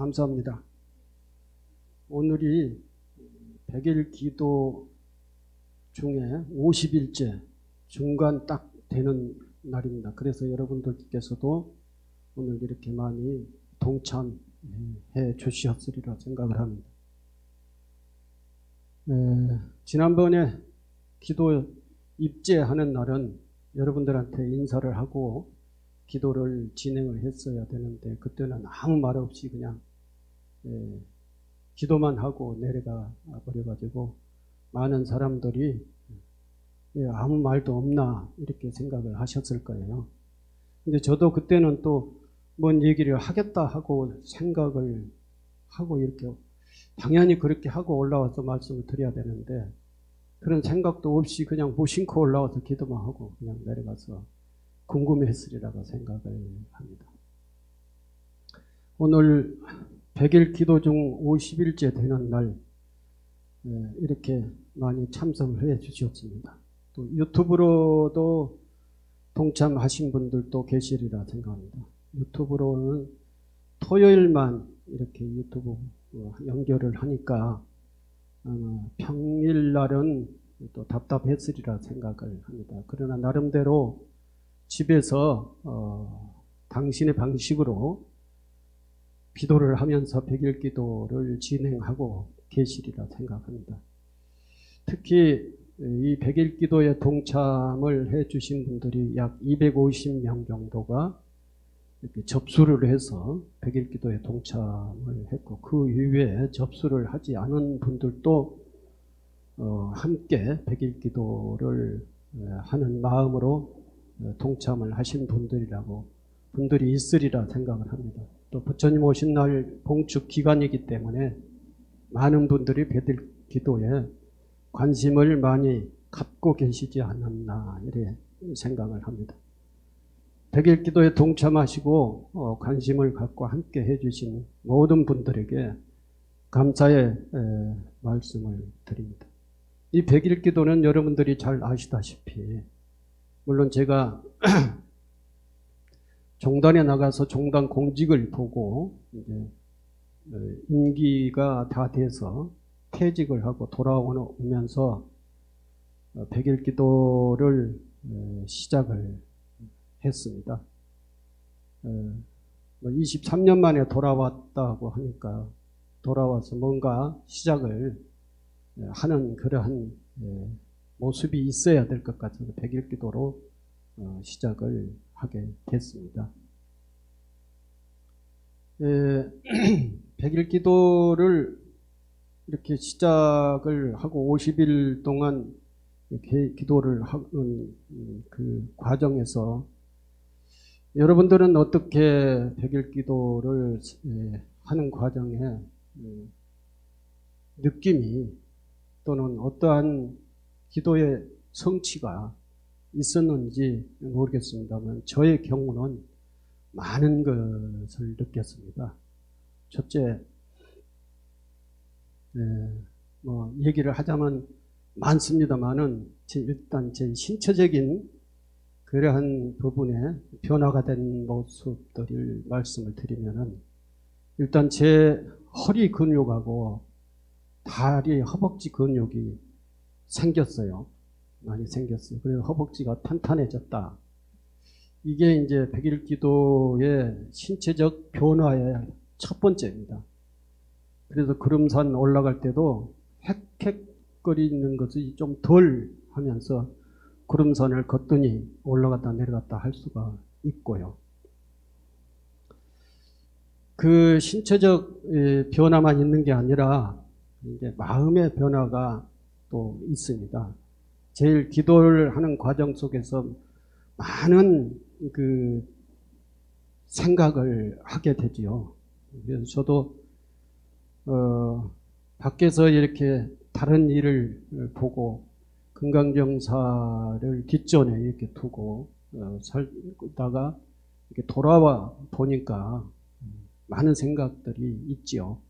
감사합니다. 오늘이 100일 기도 중에 50일째 중간 딱 되는 날입니다. 그래서 여러분들께서도 오늘 이렇게 많이 동참해 주셨으리라 생각을 합니다. 지난번에 기도 입제하는 날은 여러분들한테 인사를 하고 기도를 진행을 했어야 되는데 그때는 아무 말 없이 그냥 기도만 하고 내려가 버려가지고 많은 사람들이 아무 말도 없나 이렇게 생각을 하셨을 거예요. 근데 저도 그때는 또 뭔 얘기를 하겠다 하고 생각을 하고 이렇게 당연히 그렇게 하고 올라와서 말씀을 드려야 되는데 그런 생각도 없이 그냥 무심코 올라와서 기도만 하고 그냥 내려가서 궁금했으리라고 생각을 합니다. 오늘 100일 기도 중 50일째 되는 날 이렇게 많이 참석을 해 주셨습니다. 또 유튜브로도 동참하신 분들도 계시리라 생각합니다. 유튜브로는 토요일만 이렇게 유튜브 연결을 하니까 평일날은 또 답답했으리라 생각을 합니다. 그러나 나름대로 집에서 당신의 방식으로 기도를 하면서 100일 기도를 진행하고 계시리라 생각합니다. 특히 이 100일 기도에 동참을 해 주신 분들이 약 250명 정도가 이렇게 접수를 해서 100일 기도에 동참을 했고 그 이외에 접수를 하지 않은 분들도 함께 100일 기도를 하는 마음으로 동참을 하신 분들이 있으리라 생각을 합니다. 또 부처님 오신 날 봉축 기간이기 때문에 많은 분들이 100일 기도에 관심을 많이 갖고 계시지 않았나 이렇게 생각을 합니다. 100일 기도에 동참하시고 관심을 갖고 함께 해주신 모든 분들에게 감사의 말씀을 드립니다. 이 100일 기도는 여러분들이 잘 아시다시피 물론 제가 종단에 나가서 종단 공직을 보고 이제 임기가 다 돼서 퇴직을 하고 돌아오면서 100일 기도를 시작을 했습니다. 23년 만에 돌아왔다고 하니까 돌아와서 뭔가 시작을 하는 그러한 모습이 있어야 될 것 같아서 100일 기도로 시작을 하게 됐습니다. 100일 기도를 이렇게 시작을 하고 50일 동안 기도를 하는 그 과정에서 여러분들은 어떻게 100일 기도를 하는 과정에 느낌이 또는 어떠한 기도의 성취가 있었는지 모르겠습니다만 저의 경우는 많은 것을 느꼈습니다. 첫째, 얘기를 하자면 많습니다만은 일단 제 신체적인 그러한 부분에 변화가 된 모습들을 말씀을 드리면은 일단 제 허리 근육하고 다리 허벅지 근육이 생겼어요. 많이 생겼어요. 그래서 허벅지가 탄탄해졌다. 이게 이제 100일 기도의 신체적 변화의 첫 번째입니다. 그래서 구름산 올라갈 때도 헥헥거리는 것이 좀 덜 하면서 구름산을 걷더니 올라갔다 내려갔다 할 수가 있고요. 그 신체적 변화만 있는 게 아니라 이제 마음의 변화가 또 있습니다. 제일 기도를 하는 과정 속에서 많은 그 생각을 하게 되지요. 그래서 저도 밖에서 이렇게 다른 일을 보고 금강정사를 뒷전에 이렇게 두고 살다가 이렇게 돌아와 보니까 많은 생각들이 있지요.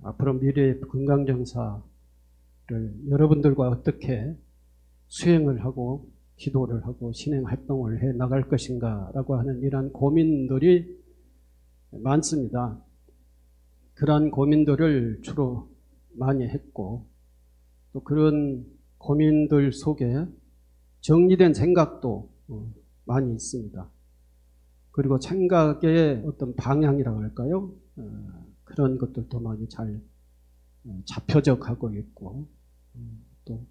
앞으로 미래의 금강정사를 여러분들과 어떻게 수행을 하고 기도를 하고 신행활동을 해 나갈 것인가 라고 하는 이런 고민들이 많습니다. 그러한 고민들을 주로 많이 했고, 또 그런 고민들 속에 정리된 생각도 많이 있습니다. 그리고 생각의 어떤 방향이라고 할까요? 그런 것들도 많이 잘 잡혀져 가고 있고, 또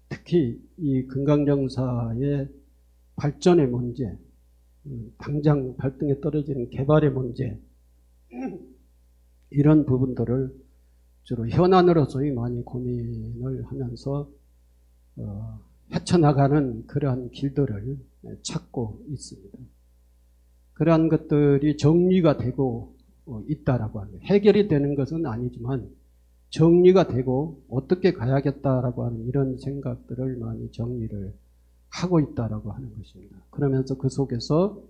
특히 이 금강정사의 발전의 문제, 당장 발등에 떨어지는 개발의 문제, 이런 부분들을 주로 현안으로서의 많이 고민을 하면서 헤쳐나가는 그러한 길들을 찾고 있습니다. 그러한 것들이 정리가 되고 있다라고 하는, 해결이 되는 것은 아니지만 정리가 되고 어떻게 가야겠다라고 하는 이런 생각들을 많이 정리를 하고 있다라고 하는 것입니다. 그러면서 그 속에서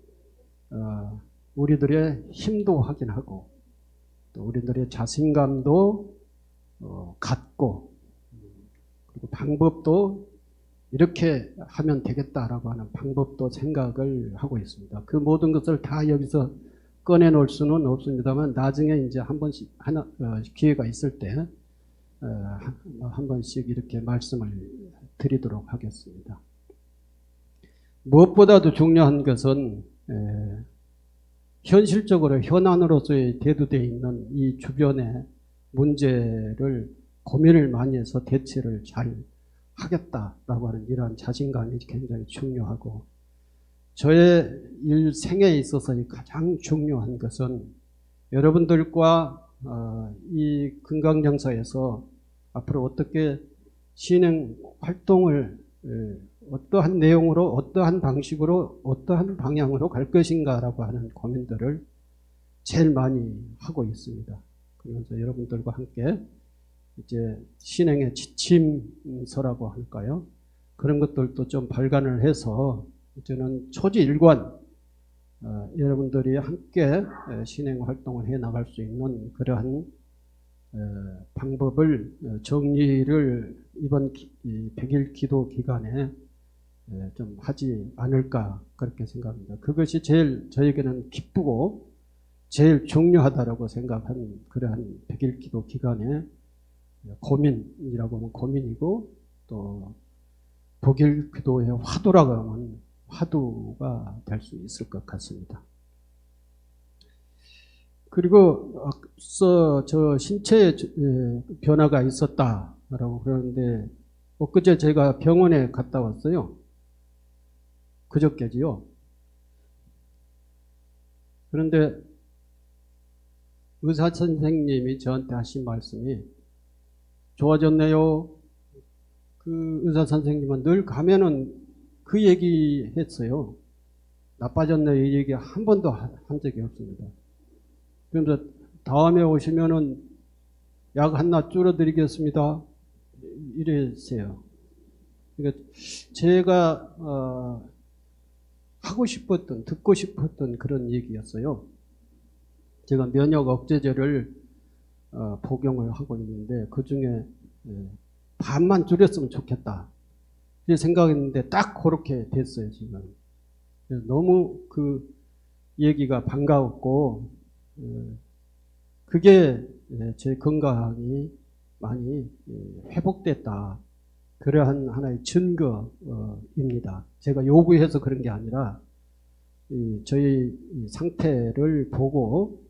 우리들의 힘도 확인하고, 또 우리들의 자신감도 갖고, 그리고 방법도 이렇게 하면 되겠다라고 하는 방법도 생각을 하고 있습니다. 그 모든 것을 다 여기서 꺼내놓을 수는 없습니다만, 나중에 이제 한 번씩 기회가 있을 때 한 번씩 이렇게 말씀을 드리도록 하겠습니다. 무엇보다도 중요한 것은 현실적으로 현안으로서의 대두되어 있는 이 주변의 문제를 고민을 많이 해서 대처를 잘 하겠다라고 하는 이러한 자신감이 굉장히 중요하고, 저의 일생에 있어서 가장 중요한 것은 여러분들과 이 금강정사에서 앞으로 어떻게 신행 활동을 어떠한 내용으로, 어떠한 방식으로, 어떠한 방향으로 갈 것인가라고 하는 고민들을 제일 많이 하고 있습니다. 그러면서 여러분들과 함께 이제 신행의 지침서라고 할까요? 그런 것들도 좀 발간을 해서 저는 초지일관 여러분들이 함께 신행 활동을 해 나갈 수 있는 그러한 방법을 정리를 이번 100일 기도 기간에 좀 하지 않을까 그렇게 생각합니다. 그것이 제일 저에게는 기쁘고 제일 중요하다라고 생각한 그러한 100일 기도 기간에 고민이라고 하면 고민이고, 또 독일 기도의 화두라고 하면 화두가 될 수 있을 것 같습니다. 그리고 앞서 저 신체에 변화가 있었다라고 그러는데, 엊그제 제가 병원에 갔다 왔어요. 그저께지요. 그런데 의사 선생님이 저한테 하신 말씀이, 좋아졌네요. 그 의사 선생님은 늘 가면은 그 얘기 했어요. 나빠졌네요. 이 얘기 한 번도 한 적이 없습니다. 그래서 다음에 오시면은 약 하나 줄여드리겠습니다. 이랬어요. 그러니까 제가 하고 싶었던, 듣고 싶었던 그런 얘기였어요. 제가 면역 억제제를 복용을 하고 있는데 그 중에 반만 줄였으면 좋겠다 이렇게 생각했는데 딱 그렇게 됐어요. 지금 너무 그 얘기가 반가웠고, 그게 제 건강이 많이 회복됐다, 그러한 하나의 증거입니다. 제가 요구해서 그런 게 아니라 저희 상태를 보고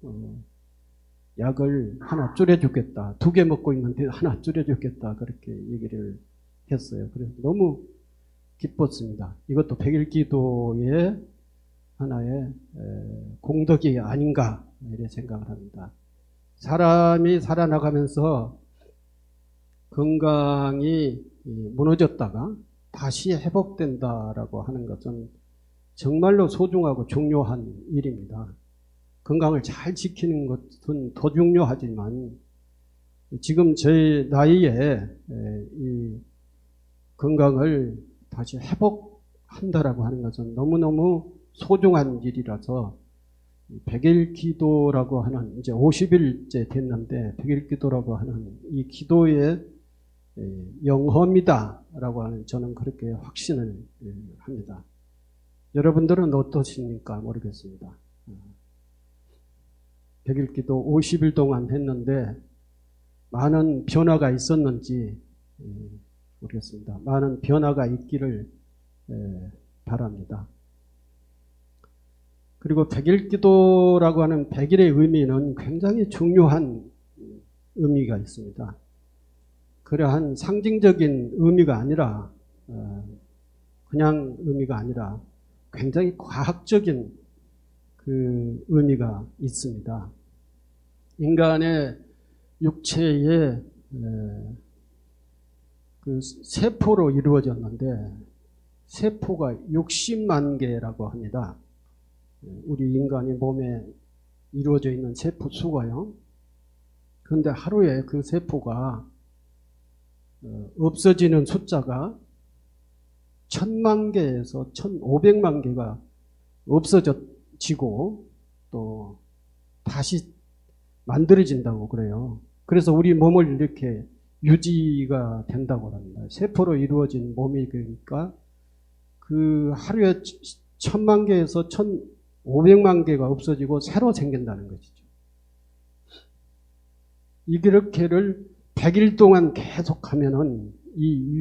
약을 하나 줄여주겠다, 2개 먹고 있는데 하나 줄여주겠다 그렇게 얘기를 했어요. 그래서 너무 기뻤습니다. 이것도 100일 기도의 하나의 공덕이 아닌가 이렇게 생각을 합니다. 사람이 살아나가면서 건강이 무너졌다가 다시 회복된다라고 하는 것은 정말로 소중하고 중요한 일입니다. 건강을 잘 지키는 것은 더 중요하지만, 지금 저희 나이에 이 건강을 다시 회복한다라고 하는 것은 너무너무 소중한 일이라서 100일 기도라고 하는, 이제 50일째 됐는데 100일 기도라고 하는 이 기도의 영험이다라고 하는, 저는 그렇게 확신을 합니다. 여러분들은 어떠십니까? 모르겠습니다. 100일 기도 50일 동안 했는데 많은 변화가 있었는지 모르겠습니다. 많은 변화가 있기를 바랍니다. 그리고 100일 기도라고 하는 100일의 의미는 굉장히 중요한 의미가 있습니다. 그러한 상징적인 의미가 아니라 그냥 의미가 아니라 굉장히 과학적인 그 의미가 있습니다. 인간의 육체의 그 세포로 이루어졌는데 세포가 60만 개라고 합니다. 우리 인간이 몸에 이루어져 있는 세포 수가요. 그런데 하루에 그 세포가 없어지는 숫자가 1000만 개에서 1500만 개가 없어지고 또 다시 만들어진다고 그래요. 그래서 우리 몸을 이렇게 유지가 된다고 합니다. 세포로 이루어진 몸이 그러니까 그 하루에 1000만 개에서 1500만 개가 없어지고 새로 생긴다는 것이죠. 이렇게를 100일 동안 계속하면은 이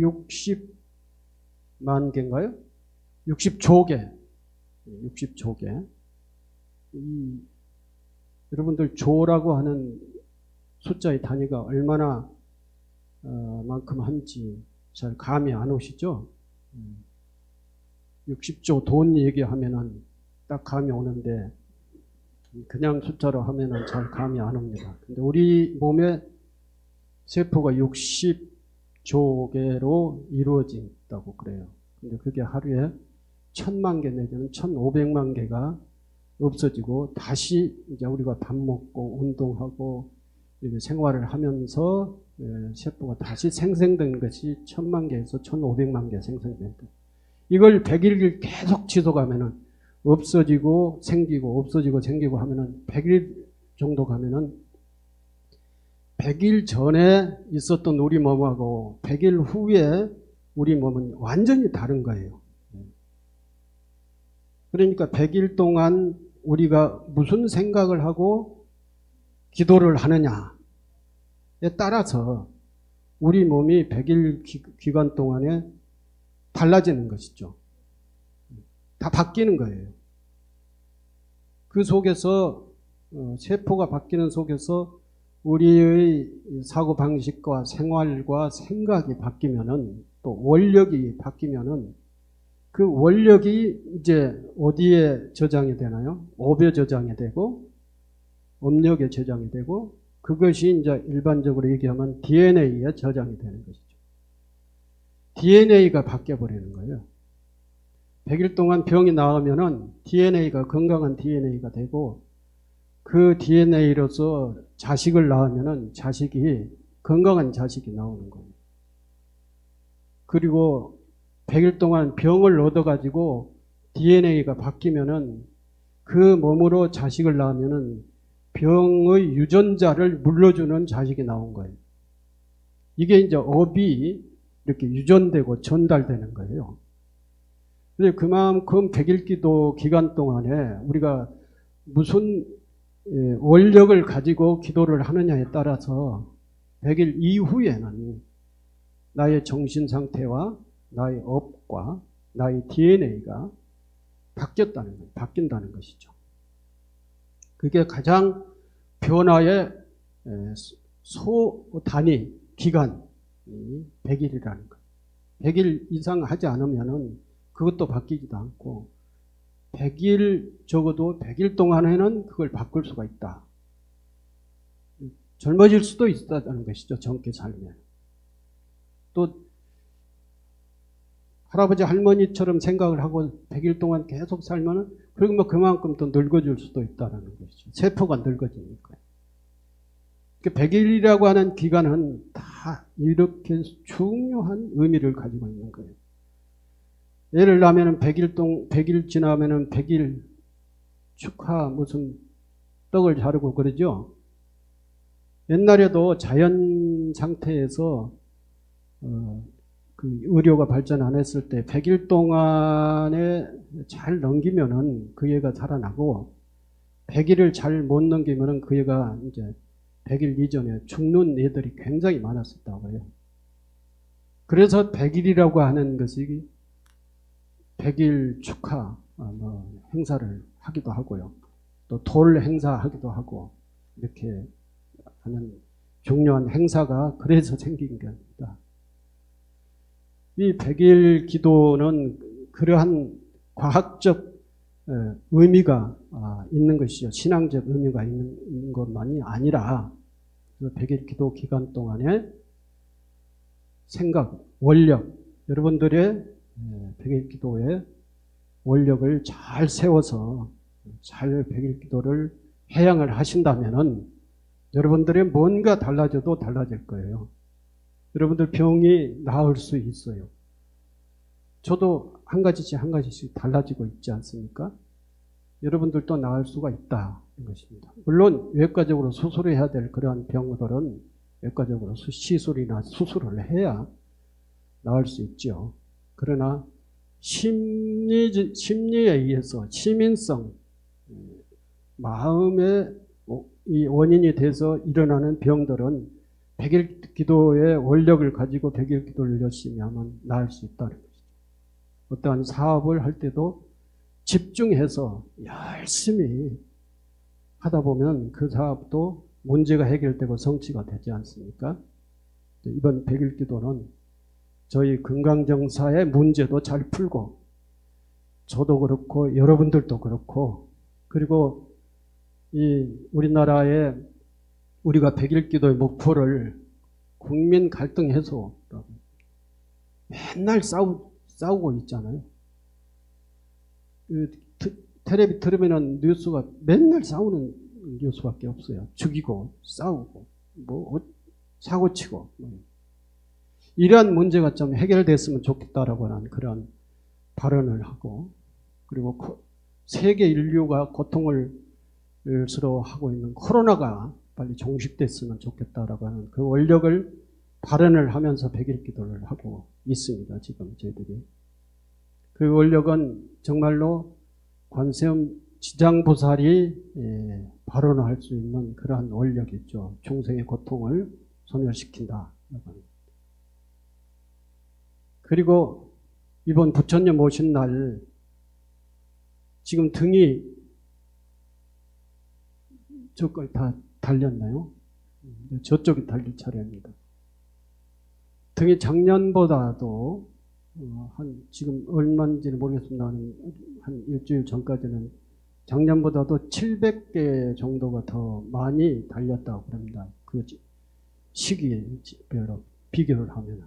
60만 개인가요? 60조 개. 60조 개. 여러분들 조라고 하는 숫자의 단위가 얼마나 만큼 한지 잘 감이 안 오시죠? 60조 돈 얘기하면은 딱 감이 오는데 그냥 숫자로 하면은 잘 감이 안 옵니다. 근데 우리 몸에 세포가 60조 개로 이루어진다고 그래요. 근데 그게 하루에 1000만 개 내지는 1500만 개가 없어지고 다시 이제 우리가 밥 먹고 운동하고 이렇게 생활을 하면서 세포가 다시 생성된 것이 1000만 개에서 1500만 개 생성된다. 이걸 100일 계속 지속하면은 없어지고 생기고 없어지고 생기고 하면은 100일 정도 가면은 100일 전에 있었던 우리 몸하고 100일 후에 우리 몸은 완전히 다른 거예요. 그러니까 100일 동안 우리가 무슨 생각을 하고 기도를 하느냐에 따라서 우리 몸이 100일 기간 동안에 달라지는 것이죠. 다 바뀌는 거예요. 그 속에서 세포가 바뀌는 속에서 우리의 사고방식과 생활과 생각이 바뀌면은 또 원력이 바뀌면은 그 원력이 이제 어디에 저장이 되나요? 업에 저장이 되고 업력에 저장이 되고 그것이 이제 일반적으로 얘기하면 DNA에 저장이 되는 것이죠. DNA가 바뀌어버리는 거예요. 100일 동안 병이 나오면은 DNA가 건강한 DNA가 되고 그 DNA로서 자식을 낳으면은 자식이 건강한 자식이 나오는 거예요. 그리고 100일 동안 병을 얻어가지고 DNA가 바뀌면은 그 몸으로 자식을 낳으면은 병의 유전자를 물려주는 자식이 나온 거예요. 이게 이제 업이 이렇게 유전되고 전달되는 거예요. 그래서 그만큼 100일 기도 기간 동안에 우리가 무슨 원력을 가지고 기도를 하느냐에 따라서 100일 이후에는 나의 정신 상태와 나의 업과 나의 DNA가 바뀐다는 것이죠. 그게 가장 변화의 소단위, 기간이 100일이라는 것. 100일 이상 하지 않으면은 그것도 바뀌지도 않고 100일 적어도 100일 동안에는 그걸 바꿀 수가 있다. 젊어질 수도 있다는 것이죠. 젊게 살면. 또 할아버지 할머니처럼 생각을 하고 100일 동안 계속 살면은 그리고 뭐 그만큼 또 늙어질 수도 있다는 것이죠. 세포가 늙어지니까. 100일이라고 하는 기간은 다 이렇게 중요한 의미를 가지고 있는 거예요. 예를 들면 100일 지나면은 100일 축하 무슨 떡을 자르고 그러죠. 옛날에도 자연 상태에서 그 의료가 발전 안 했을 때 100일 동안에 잘 넘기면은 그 애가 살아나고 100일을 잘 못 넘기면은 그 애가 이제 100일 이전에 죽는 애들이 굉장히 많았었다고 해요. 그래서 100일이라고 하는 것이 100일 축하 행사를 하기도 하고요. 또 돌 행사하기도 하고 이렇게 하는 중요한 행사가 그래서 생긴 겁니다. 이 100일 기도는 그러한 과학적 의미가 있는 것이죠. 신앙적 의미가 있는 것만이 아니라 100일 기도 기간 동안에 생각, 원력, 여러분들의 100일 기도에 원력을 잘 세워서 잘 100일 기도를 해양을 하신다면은 여러분들의 뭔가 달라져도 달라질 거예요. 여러분들 병이 나을 수 있어요. 저도 한 가지씩 한 가지씩 달라지고 있지 않습니까? 여러분들도 나을 수가 있다는 것입니다. 물론 외과적으로 수술해야 될 그러한 병들은 외과적으로 시술이나 수술을 해야 나을 수 있죠. 그러나 심리에 의해서 시민성, 마음의 이 원인이 돼서 일어나는 병들은 100일 기도의 원력을 가지고 100일 기도를 열심히 하면 나을 수 있다는 것이죠. 어떠한 사업을 할 때도 집중해서 열심히 하다 보면 그 사업도 문제가 해결되고 성취가 되지 않습니까? 이번 100일 기도는 저희 금강정사의 문제도 잘 풀고 저도 그렇고 여러분들도 그렇고 그리고 이 우리나라의 우리가 100일 기도의 목표를 국민 갈등 해소라고 맨날 싸우고 있잖아요. 텔레비 들으면 뉴스가 맨날 싸우는 뉴스밖에 없어요. 죽이고 싸우고 사고치고 이러한 문제가 좀 해결됐으면 좋겠다라고 하는 그런 발언을 하고 그리고 세계 인류가 고통을 스스로 하고 있는 코로나가 빨리 종식됐으면 좋겠다라고 하는 그 원력을 발언을 하면서 100일 기도를 하고 있습니다. 지금 저희들이. 그 원력은 정말로 관세음 지장보살이 발언할 수 있는 그러한 원력이죠. 중생의 고통을 소멸시킨다. 그리고 이번 부처님 오신 날 지금 등이 저걸 다 달렸나요? 저쪽이 달릴 차례입니다. 등이 작년보다도 지금 얼마인지는 모르겠습니다만 한 일주일 전까지는 작년보다도 700개 정도가 더 많이 달렸다고 합니다. 그 시기별로 비교를 하면.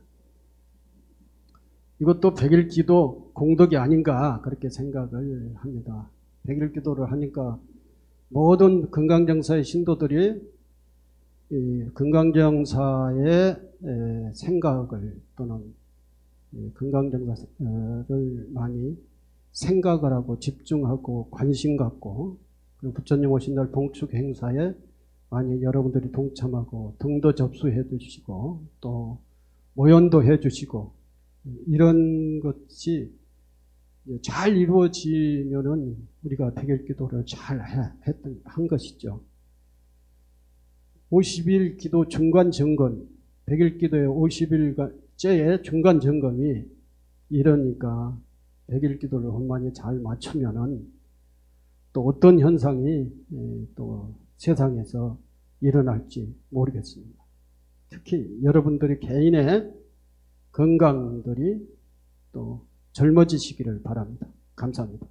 이것도 100일 기도 공덕이 아닌가 그렇게 생각을 합니다. 100일 기도를 하니까 모든 금강정사의 신도들이 이 금강정사의 생각을 또는 금강정사를 많이 생각을 하고 집중하고 관심 갖고 그리고 부처님 오신 날 봉축 행사에 많이 여러분들이 동참하고 등도 접수해 주시고 또 모연도 해 주시고 이런 것이 잘 이루어지면은 우리가 100일 기도를 잘 한 것이죠. 50일 기도 중간 점검, 100일 기도의 50일째의 중간 점검이 이러니까 100일 기도를 원만히 잘 맞추면은 또 어떤 현상이 또 세상에서 일어날지 모르겠습니다. 특히 여러분들이 개인의 건강들이 또 젊어지시기를 바랍니다. 감사합니다.